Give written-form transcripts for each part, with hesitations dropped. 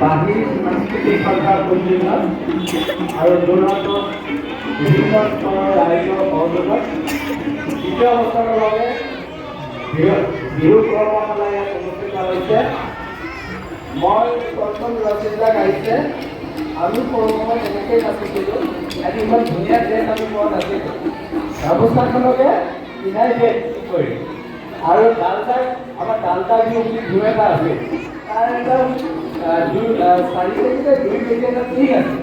বাহিৰ সাংস্কৃতিক সন্থাৰ সৌজন্যত আৰু যোৰহাটৰ বিভিন্ন স্তৰৰ ৰাইজৰ সহযোগত দ্বিতীয় বছৰৰ বাবে বিহু কৰ্মশালা ইয়াত অনুষ্ঠিত হৈছে। মই প্ৰথম ল'ৰা-ছোৱালীবিলাক আহিছে, আমি সৰু সময়ত এনেকৈ নাচিছিলোঁ। আজি ইমান ধুনীয়া ড্ৰেছ আমি পোৱা নাছিলোঁ। গামোচাখনকে পিন্ধাই দিয়ে কৰি আৰু ডালদা, আমাৰ ডালদা বিহু বুলি বিহু এটা আছে, তাৰ একদম 4 কেজিতে 2 কেজি এটা ঠিক আছে।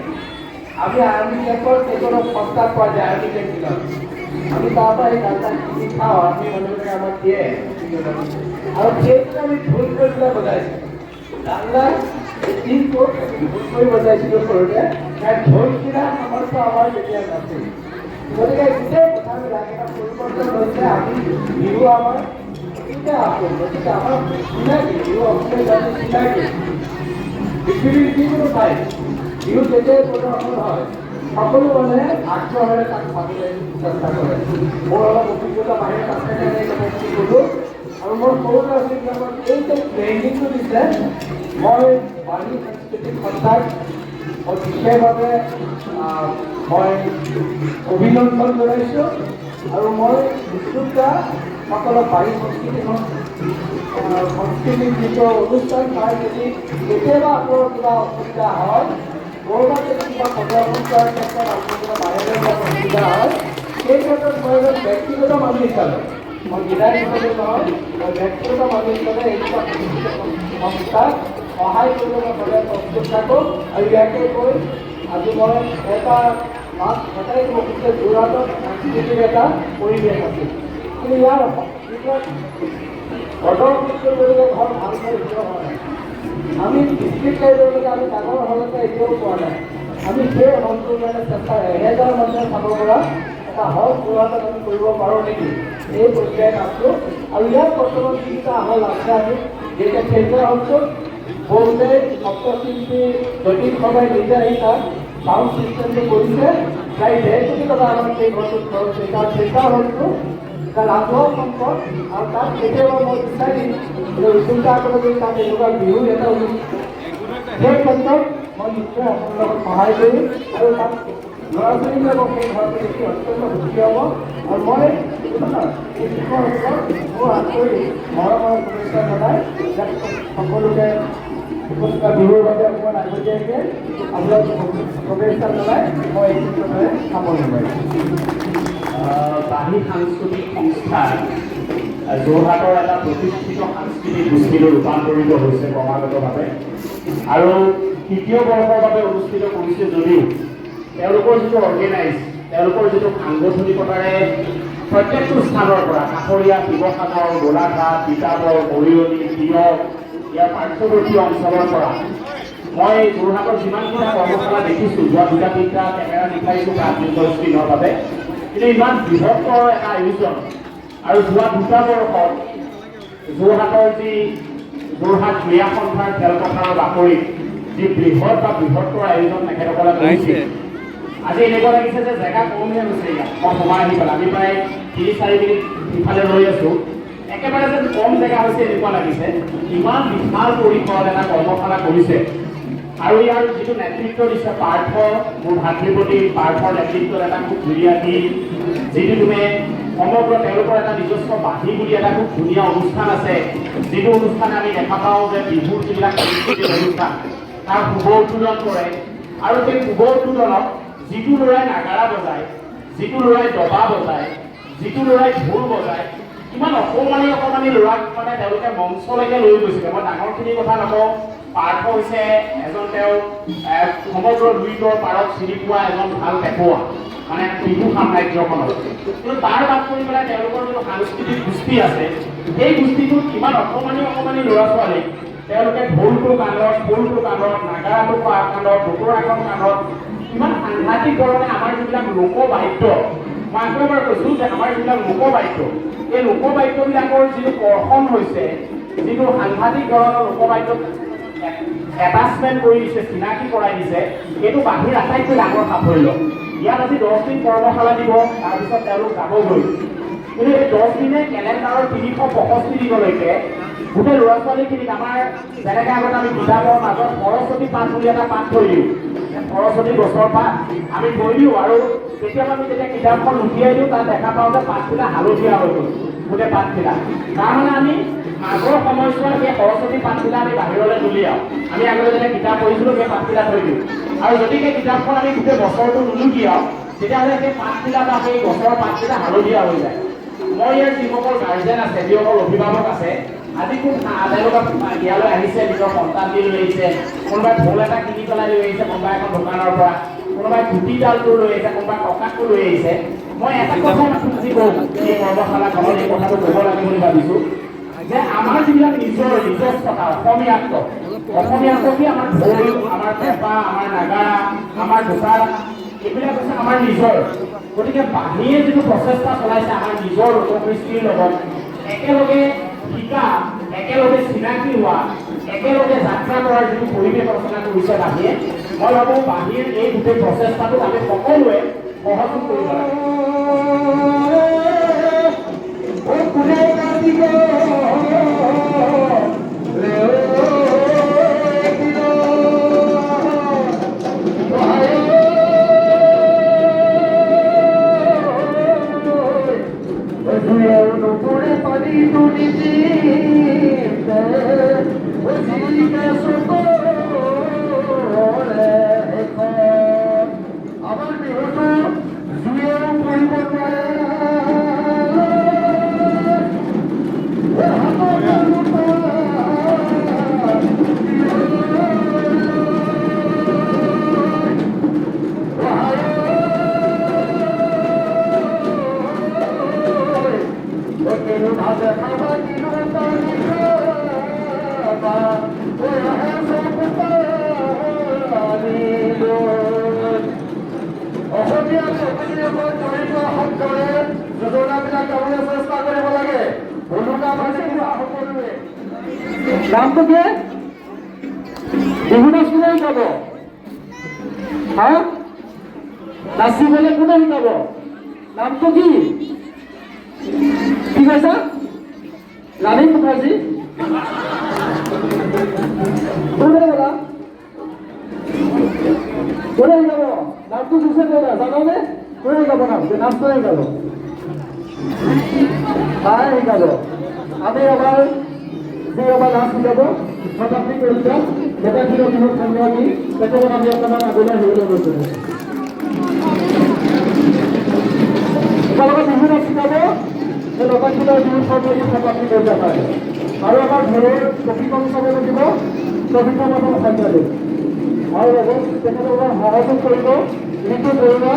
আমি আৰ্মি কেম্পৰ এজনক সস্তাত পোৱা যায়, আৰ্মি কেম্পবিলাক আমি তাৰ পৰা এই ডালদা কিনি খাওঁ, আৰ্মি মানুহবিলাকে আমাক দিয়ে আৰু সেইটোতে আমি ঢোল কৰি পেলাই বজাইছোঁ। ডালদা দিনটো ঢোল কৰি বজাইছিলোঁ সৰুতে, কাৰণ ঢোলকিটা সামৰ্থ্য আমাৰ তেতিয়া নাছিল। গতিকে গোটেই কথাবিলাক এটা পৰিৱৰ্তন হৈছে। আমি বিহু আমাৰ এতিয়া আছোঁ, গতিকে আমাৰ চিনাকি বিহু অসমীয়া জাতিৰ চিনাকি পৃথিৱীৰ যিকোনো ঠাইত বিহু যেতিয়াই প্ৰদৰ্শন হয় সকলো মানুহে আগ্ৰহেৰে তাক চাবলৈ চেষ্টা কৰে। মোৰ অলপ অভিজ্ঞতা বাহিৰত আছে কাৰণে এই কথাখিনি ক'লোঁ। আৰু মোৰ সৰু ল'ৰা-ছোৱালীবিলাকক এই যে ট্ৰেইনিংটো দিছে, মই বাণী সাংস্কৃতিক সন্থাক বিশেষভাৱে মই অভিনন্দন জনাইছোঁ। আৰু মই সকলো বাণী সংস্কৃতিক যিটো অনুষ্ঠান পাই যদি কেতিয়াবা আপোনাৰ কিবা অসুবিধা হয়, ক'ৰবাত যদি কিবা প্ৰদৰ্শন কৰাৰ ক্ষেত্ৰত আপোনাৰ কিবা বাহিৰলৈ যোৱাত অসুবিধা হয়, সেই ক্ষেত্ৰত মই এজন ব্যক্তিগত মানুহ হিচাপে, মই বিধায়ক হিচাপে নহয়, মই ব্যক্তিগত মানুহ হিচাপে এনেকুৱা সংস্থাক সহায় কৰিবলৈ সদায় প্ৰস্তুত থাকোঁ। আৰু ইয়াকে কৈ আজি মই এটাই ক'ব খুজিছোঁ, যোৰহাটত সাংস্কৃতিক এটা পৰিৱেশ আছিল, কিন্তু ইয়াৰ যিবিলাক প্ৰদৰ্শন কৰিবলগীয়া ঘৰ ভালকৈ এতিয়াও হোৱা নাই। আমি ডিষ্ট্ৰিক্ট লেভেললৈকে আমি ডাঙৰ হলতে এতিয়াও পোৱা নাই। আমি সেই হলটোৰ কাৰণে চেষ্টা 1000 মানুহে চাব পৰা এটা হল যোৰহাটত আমি কৰিব পাৰোঁ নেকি, এই পৰ্যায়ত আছোঁ। আৰু ইয়াত বৰ্তমান যিকেইটা হল আছে, আমি যেতিয়া থিয়েটাৰ হলটোত বহুতে সপ্তশিল্পী জ্যোতিষ সভাই নিজে আহি তাত চাউণ্ড চিষ্টেমটো কৰিছে, প্ৰায় 1.5 কোটি টকা আমাৰ সেই ঘৰটোত খৰচ হৈছে। কাৰণ থিয়েটাৰ হলটো এটা ৰাজহুৱা সম্পদ, আৰু তাত কেতিয়াবা মই বিচাৰিম যে চিন্তাসকলে যদি তাত এনেকুৱা বিহু এটা সেই ক্ষেত্ৰত মই নিশ্চয় আপোনাৰ লগত সহায় কৰিম। আৰু তাত ল'ৰা-ছোৱালীবিলাকক সেই ঘৰটো দেখি অত্যন্ত সুখী হ'ব। আৰু মই এই শিক্ষকসকলক মোৰ আন্তৰিক মৰমৰ শুভেচ্ছা জনাই সকলোকে বিহুৰ বাবে অকণমান আগতীয়াকৈ আপোনাক শুভেচ্ছা জনাই মই এই ক্ষেত্ৰতে সামৰণি মাৰিছোঁ। বাণী সাংস্কৃতিক সংস্থা যোৰহাটৰ এটা প্ৰতিষ্ঠিত সাংস্কৃতিক গোষ্ঠীলৈ ৰূপান্তৰিত হৈছে ক্ৰমাগতভাৱে, আৰু 3য় বৰ্ষৰ বাবে অনুষ্ঠিত কৰিছে যদিও তেওঁলোকৰ যিটো অৰ্গেনাইজ, তেওঁলোকৰ যিটো সাংগঠনিকতাৰে প্ৰত্যেকটো স্থানৰ পৰা কাষৰীয়া শিৱসাগৰ, গোলাঘাট, তিতাবৰ, মৰিয়নি, তিয়ক, ইয়াৰ পাৰ্শ্বৱৰ্তী অঞ্চলৰ পৰা মই যোৰহাটৰ যিমানকেইটা কৰ্মশালা দেখিছোঁ, যোৱা 2-3টা কেমেৰা দেখাইছোঁ প্ৰাথমিকৰ স্ক্ৰীণৰ বাবে, কিন্তু ইমান বৃহত্তৰ এটা আয়োজন। আৰু যোৱা 2টা বৰ্ষত যোৰহাটৰ যোৰহাট ক্ৰীড়া সন্থাৰ খেলপথাৰৰ বাকৰিত যি বৃহত্তৰ আয়োজন তেখেতসকলে কৰিছে, আজি এনেকুৱা লাগিছে যে জেগা কমহে হৈছে ইয়াত। মই সোমাই আহি পেলাই আমি প্ৰায় 3-4 মিনিট ইফালে ৰৈ আছোঁ, একেবাৰে যেন কম জেগা হৈছে এনেকুৱা লাগিছে। ইমান বিশাল পৰিসৰত এটা কৰ্মশালা কৰিছে, আৰু ইয়াৰ যিটো নেতৃত্ব দিছে পাৰ্থ, মোৰ ভাতৃপতি পাৰ্থৰ নেতৃত্বত এটা খুব ধুনীয়া টীম, যিটো তুমি সমগ্ৰ তেওঁলোকৰ এটা নিজস্ব বাঁহী বুলি এটা খুব ধুনীয়া অনুষ্ঠান আছে, যিটো অনুষ্ঠানে আমি দেখা পাওঁ যে বিহুৰ যিবিলাক সাংস্কৃতিক অনুষ্ঠান তাৰ শুভ উদ্বোধন কৰে। আৰু সেই শুভ উদ্বোধনত যিটো ল'ৰাই নাগাৰা বজায়, যিটো ল'ৰাই দবা বজায়, যিটো ল'ৰাই ঢোল বজায়, ইমান অকণমানি ল'ৰাক মানে তেওঁলোকে মঞ্চলৈকে লৈ গৈছিলে। মই ডাঙৰখিনিৰ কথা নকওঁ, পাৰ্থ হৈছে এজন তেওঁ সমগ্ৰ লুইতৰ পাৰত চিনি পোৱা এজন ভাল পেপুৱা, মানে বিহু সাম্ৰাজ্যখনত। কিন্তু তাৰ বাদ কৰি পেলাই তেওঁলোকৰ যিটো সাংস্কৃতিক গোষ্ঠী আছে, সেই গোষ্ঠীটোত ইমান অকণমানি ল'ৰা-ছোৱালীক তেওঁলোকে ঢোলটো কাণত, খোলটো কাণত, নাগাৰাটো কাণত, দোতৰাখন কাণত, ইমান সাংঘাতিক ধৰণে আমাৰ যিবিলাক লোকবাদ্য, মই আকৌ এবাৰ কৈছোঁ যে আমাৰ যিবিলাক লোকবাদ্য, এই লোকবাদ্যবিলাকৰ যিটো কৰ্ষণ হৈছে, যিটো সাংঘাতিক ধৰণৰ লোকবাদ্য এটাচমেণ্ট কৰি দিছে, চিনাকি কৰাই দিছে, এইটো বাহিৰ আটাইতকৈ ডাঙৰ সাফল্য। ইয়াত আজি 10 দিন কৰ্মশালা দিব, তাৰপিছত তেওঁলোক যাবগৈ। কিন্তু এই 10 দিনে কেলেণ্ডাৰৰ 365 দিনলৈকে গোটেই ল'ৰা ছোৱালীখিনিক আমাৰ যেনেকৈ আগতে আমি কিতাপৰ মাজত সৰস্বতী পাঠ বুলি এটা পাঠ থৈ দিওঁ, সৰস্বতী গছৰ পাত আমি থৈ দিওঁ আৰু কেতিয়াবা আমি যেতিয়া কিতাপখন লুটিয়াই দিওঁ তাত দেখা পাওঁ যে পাতবিলাক হালধীয়া হৈ গ'ল গোটেই পাতবিলাক। তাৰমানে আমি আগৰ সময়ছোৱাত সেই সৰস্বতী পাতবিলাক আমি বাহিৰলৈ নুলিয়াওঁ। আমি আগতে যেতিয়া কিতাপ পঢ়িছিলোঁ সেই পাতবিলাক থৈ দিওঁ আৰু যদি সেই কিতাপখন আমি গোটেই বছৰটো নুলুটিয়াওঁ তেতিয়াহ'লে সেই পাতবিলাক বা সেই গছৰ পাতবিলাক হালধীয়া হৈ যায়। মই ইয়াৰ যিসকল গাৰ্জেন আছে, যিসকল অভিভাৱক আছে, আজি খুব তেওঁলোকক ইয়ালৈ আহিছে, নিজৰ সন্তানটি লৈ আহিছে, কোনোবাই ঢোল এটা কিনি পেলাই লৈ আহিছে, কোনোবাই এখন দোকানৰ পৰা, কোনোবাই গুটিডালটো লৈ আহিছে, কোনোবাই টকাটো লৈ আহিছে। মই এটা কথা আজি কওঁ, এই কৰ্মশালাখনত এই কথাটো ক'ব লাগে বুলি ভাবিছোঁ যে আমাৰ যিবিলাক নিজস্বতা অসমীয়াত্ব কি আমাৰ ঢোল, আমাৰ পেঁপা, আমাৰ নাগাৰা, আমাৰ দোতাৰা, এইবিলাক হৈছে আমাৰ নিজৰ। গতিকে বাহিৰে যিটো প্ৰচেষ্টা চলাইছে আমাৰ নিজৰ লোককৃষ্টিৰ লগত একেলগে শিকা, একেলগে চিনাকি হোৱা, একেলগে যাত্ৰা কৰাৰ যিটো পৰিৱেশ ৰচনা কৰিছে বাহিৰে, মই ভাবোঁ বাহিৰ এই গোটেই প্ৰচেষ্টাটোক আমি সকলোৱে সহযোগ কৰিব লাগে। নামটো কি? বিহু নাচ কোনে শিকাব? হা? নাচিবলৈ কোনে শিকাব? নামটো কি? কি কৈছা? ৰাণী মুখাৰ্জী? কোনে ক'লা? কোনে শিকাব? নামটো দিছে ক'লা জানানে? কোনে শিকাব নামটো? নাচটো শিকাব? তাই শিকাব। আমি এবাৰ নাচ শিকাব শতাব্দী কৰিছা নেতাজী বিহুত সংগ্ৰামী তেখেতক আমি অকণমান আগলৈ হেৰিলৈ গৈছোঁ। তোমালোকে বিহু নাচ শিকাব সেই লতাশিলৰ বিহু সংগ্ৰামী শতাব্দী কৰিছা পায় আৰু আমাৰ ঘৰৰ প্ৰশিক্ষণ চাব লাগিব, প্ৰশিক্ষণ আমাৰ সংখ্যা দিম আৰু লগত তেখেতসকল সহযোগ কৰিব ঋতু বৰুৱা,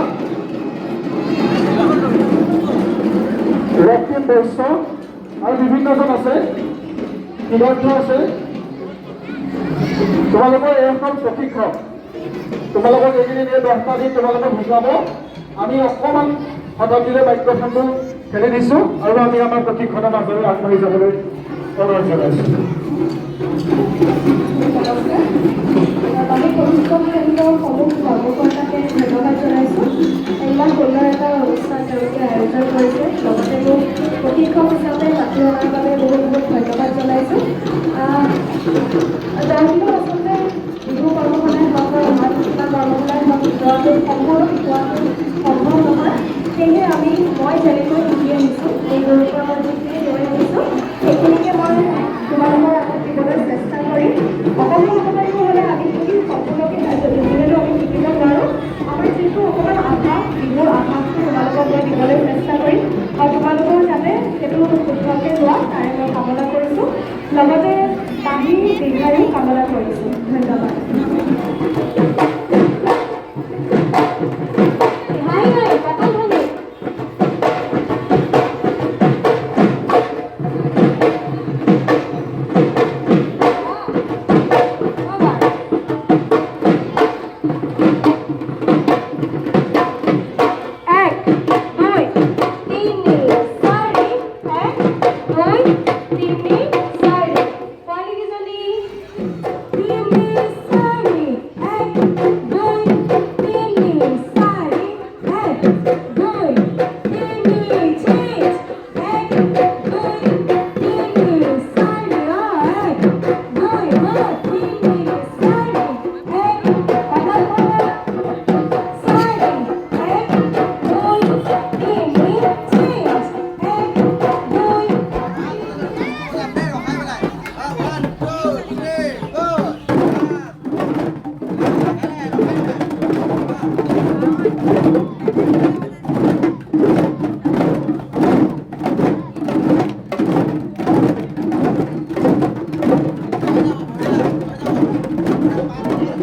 ৰক্তিম বৈশ্য আৰু বিভিন্নজন আছে, সিদ্ধাৰ্থ আছে। তোমালোকৰ এইখন প্ৰশিক্ষক, তোমালোকক এইকেইদিন এই 10টা দিন তোমালোকক শিকাব। আমি অকণমান শতাব্দীৰে মাইক্ৰফোনটো ঠেলি দিছোঁ আৰু আমি আমাৰ প্ৰশিক্ষণৰ মাজলৈ আগবাঢ়ি যাবলৈ অনুৰোধ জনাইছোঁ। আমি প্ৰশিক্ষক কেন্দ্ৰৰ সমূহ কৰ্মকৰ্তাকে ধন্যবাদ জনাইছোঁ। ইমান সুন্দৰ এটা অনুষ্ঠান তেওঁলোকে আয়োজন কৰিছে, লগতে মোক প্ৰশিক্ষক হিচাপে মাতি অনাৰ বাবে বহুত বহুত ধন্যবাদ জনাইছোঁ। জানিলেও আচলতে বিহু কৰ্মশালাই হওক বা সমাজ শিক্ষা কৰ্মশালাই হওক শিকোৱাটো সম্পূৰ্ণ শিকোৱাটো সম্ভৱ নহয়। সেয়েহে মই যেনেকৈ শিকি আহিছোঁ, এই গুৰুত্বৰ যিখিনি লৈ আহিছোঁ সেইখিনিকে মই তোমালোকৰ আগত দিবলৈ চেষ্টা কৰিম। অকণমান অকণমানকৈ হ'লে আমি যদি সম্পূৰ্ণকৈ যিহেতু আমি শিকিব নোৱাৰোঁ, আমাৰ যিটো অকণমান আভাস বিহুৰ আভাসটো তোমালোকক মই দিবলৈ চেষ্টা কৰিম আৰু তোমালোকৰ যাতে সেইটো শুদ্ধকৈ লোৱা তাৰে মই কামনা কৰিছোঁ, লগতে বাঁহী দীৰ্ঘায়ু কামনা কৰিছোঁ। ধন্যবাদ।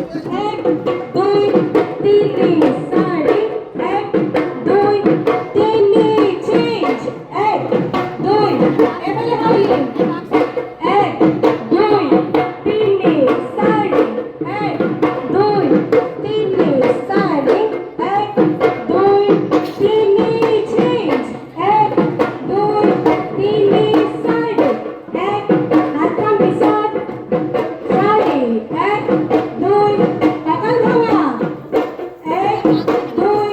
এক দুই তিনি চাৰি এক দুই তিনি চেঞ্জ এক দুই এফালে হালি এক দুই তিনি চাৰি এক দুই তিনি চাৰি এক দুই তিনি চেঞ্জ এক দুই তিনি চাৰি এক হাতখন পিছত চাৰি এক দুই কঁকাল ভঙা এক দুই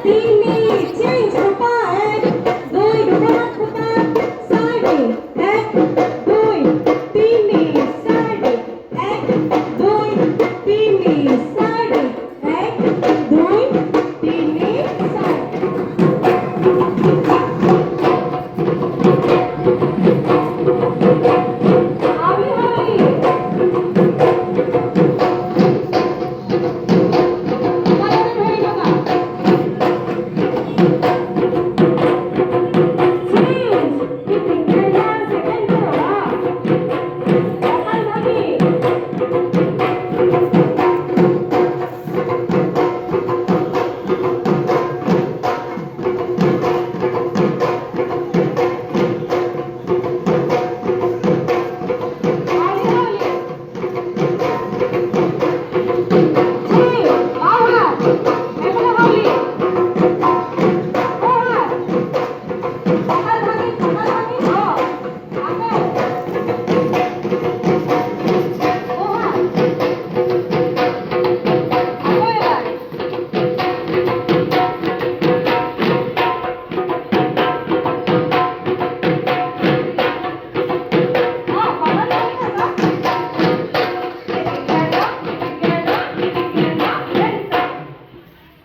তিনি চেঞ্জ ৰূপা এক দুই দুটা ফুটা চাৰি এক দুই তিনি চাৰি এক দুই তিনি চাৰি এক দুই তিনি চাৰি আমি হালি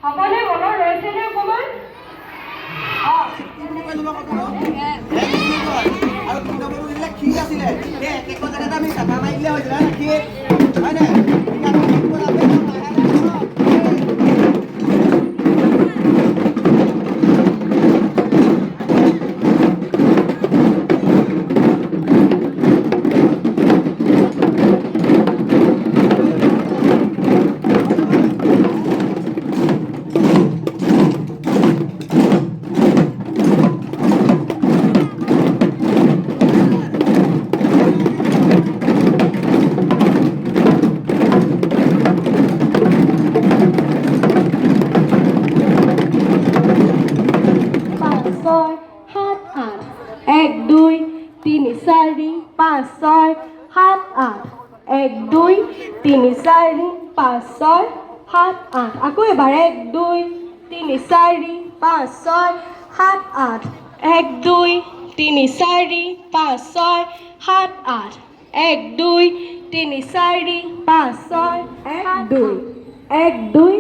সকলোৱে মনত ৰৈছেনে অকণমান আৰু কি নম্বৰ দিলে কি আছিলে এই একেখন জেগাতে আমি চাফা মাৰি দিলে হৈছিলে না কি হয় নাই ছয় সাত আঠ এক দুই তিনি চাৰি পাঁচ ছয় সাত আঠ এক দুই তিনি চাৰি পাঁচ ছয় সাত আঠ আকৌ এবাৰ এক দুই তিনি চাৰি পাঁচ ছয় সাত আঠ এক দুই তিনি চাৰি পাঁচ ছয় সাত আঠ এক দুই তিনি চাৰি পাঁচ ছয় এক দুই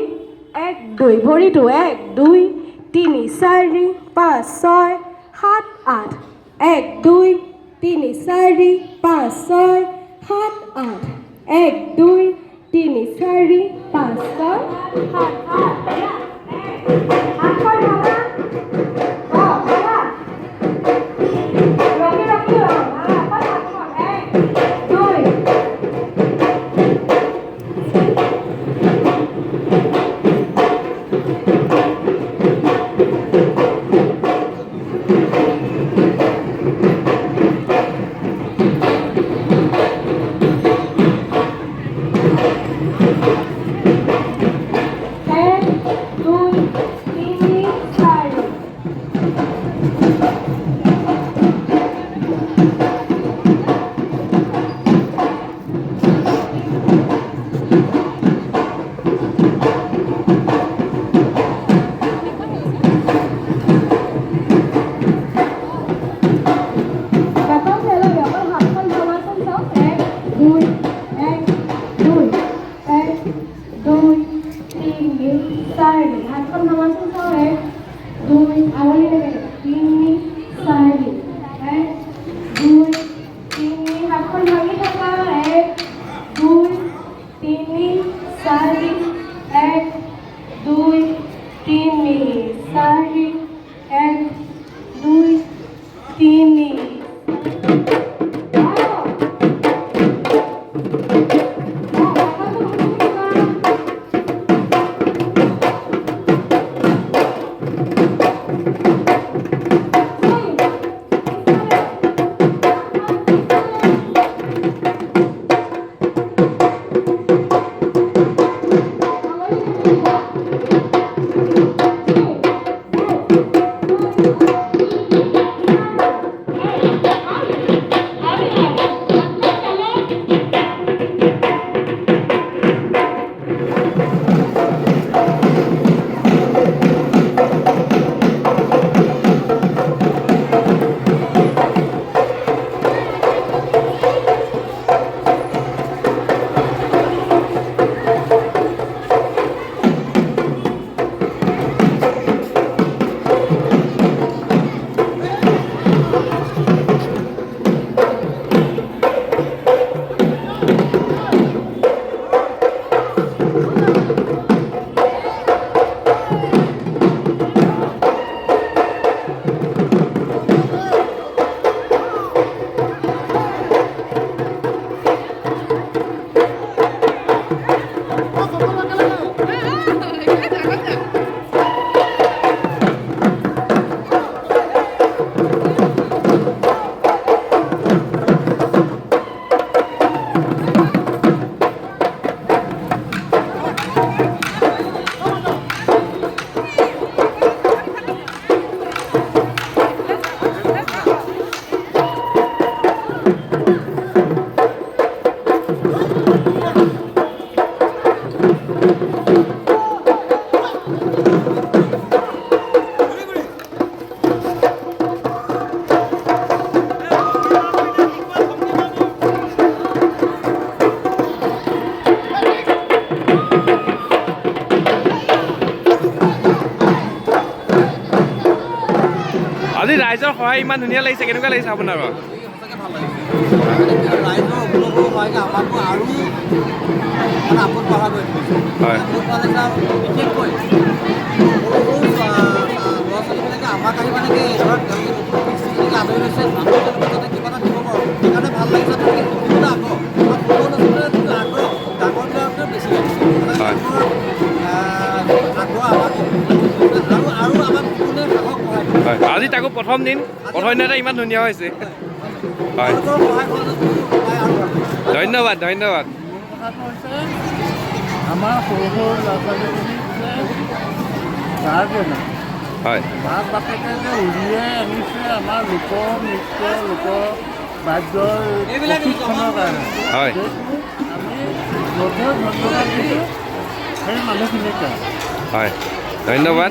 ভৰিটো এক দুই তিনি চাৰি পাঁচ ছয় সাত আঠ এক দুই তিনি চাৰি পাঁচ ছয় সাত আঠ এক দুই তিনি চাৰি পাঁচ ছয় সাত আঠ হাতখন ভঙা ভঙা ৰখি ৰখি হাতখন এক দুই এক দুই তিনি চাৰি কখন খেলো অকল হাতখন ভঙাচোন চাওক এক দুই তিনি চাৰি হাতখন ভঙাচোন চাওক এক দুই আঙুলি নেবেগে তিনি চাৰি এক দুই তিনি হাতখন ভাঙি থকা এক দুই তিনি চাৰি এক দুই তিনি চাৰি এক দুই তিনি আজি ৰাইজৰ সহায় ইমান ধুনীয়া লাগিছে, কেনেকুৱা লাগিছে আপোনাৰ বাৰু? সঁচাকৈ ভাল লাগিছে। ৰাইজৰ উপলব্ধ সহায়কে আমাকো আৰু মানে আপদ বঢ়া কৰি তুলিছে। হয়। আপদ পালে আৰু বিশেষকৈ সৰু ল'ৰা ছোৱালীবিলাকে আমাক আহি মানে কি ধৰক তেওঁলোকে নতুন পৰিস্থিতিলৈকে আদৰি লৈছে, আমি তেওঁলোকে যাতে কিবা এটা দিব পাৰোঁ সেইকাৰণে ভাল লাগিছে। তেওঁলোকে শিকিবলৈ আগ্ৰহ আৰু সৰু ল'ৰা ছোৱালীৰ যিটো আগ্ৰহ ডাঙৰবিলাকতকৈ বেছি লাগিছে। হয়। আগ্ৰহ আমাক আৰু আমাক কোনে সাহস সহায় কৰে। হয়, আজি তাকো প্ৰথম দিন ইমান ধুনীয়া হৈছে। হয়, ধন্যবাদ ধন্যবাদ। কথাটো হৈছে আমাৰ সৰু সৰু ল'ৰা ছোৱালীখিনি গাৰ্জেনে হয় মাক বাপেকে যে উলিয়াই আনিছে আমাৰ লোক নৃত্য লোক বাদ্যৰ প্ৰশিক্ষণৰ কাৰণে। হয়। সেইটো আমি যথেষ্ট ধন্যবাদ দিছোঁ সেই মানুহখিনিকে। হয়, ধন্যবাদ।